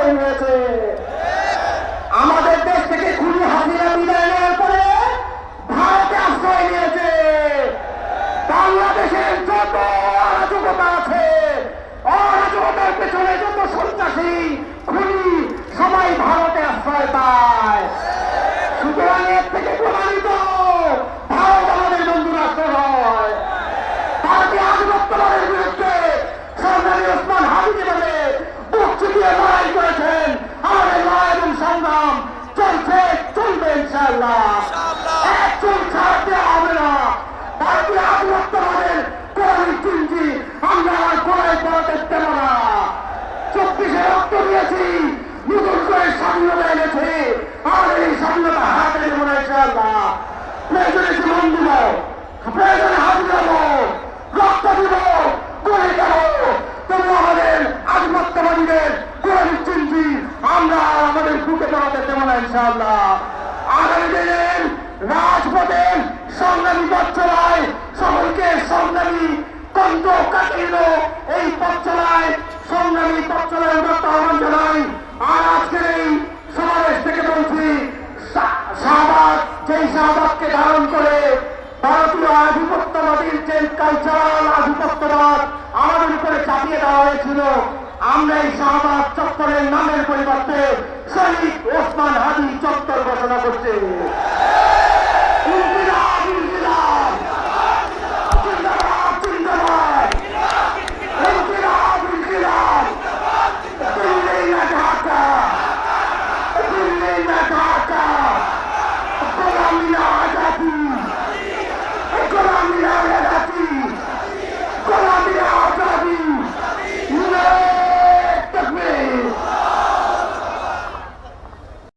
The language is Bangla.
আশ্রয় নিয়েছে। আমাদের দেশ থেকে খুনি হাসিনা বিদায় নেওয়ার পরে ভারতে আশ্রয় নিয়েছে। বাংলাদেশের যত অরাজকতা আছে, অরাজকতার পেছনে যত সন্ত্রাসী খুনি সবাই ভারতে আশ্রয় পায়। সুতরাং এর থেকে প্রমাণিত ভারত আমাদের বন্ধু রাষ্ট্র নয়। ভারতীয় আধিপত্যবাদের বিরুদ্ধে সরকারি ওসমান হাবিকে বলে বুক চিতিয়ে লড়াই করেছেন। আমাদের লড়াই এবং সংগ্রাম চলছে, চলবে ইনশাআল্লাহ। এক চুল ছাড় দেওয়া হবে না। ভারতীয় আধিপত্যবাদের কোন চিনছি আমরা আর কোনায় পড়াতে দেব না। 24-এ রক্ত দিয়েছি, নতুন করে স্বাধীনতা এনেছি। আমাদের এই স্বাধীনতা হাতে দেবো না ইনশাআল্লাহ। প্রয়োজনে জীবন দিব, প্রয়োজনে হাত দেব, রক্ত দিব, করে দেব। তবু আমাদের আধিপত্যবাদীদের কোন চিনছি আমরা আমাদের বুকে পড়াতে দেব না ইনশাআল্লাহ। আগামী দিনের রাজপথের সংগ্রামী পথ চলায় সকলকে সংগ্রামী কণ্ঠ কাটিয়ে এই পথ চলায় সংগ্রামী পথ চলায় আহ্বান জানাই। আর আজকের এই সমাবেশ থেকে বলছি, শাহবাগ যেই শাহবাগকে ধারণ করে ভারতীয় আধিপত্যবাদীর যে কালচারাল আধিপত্যবাদ আমাদের উপরে চাপিয়ে দেওয়া হয়েছিল, আমরা এই শাহবাগ চত্বরের নামের পরিবর্তে শহীদ ওসমান হাদি চত্বর ঘোষণা করছি।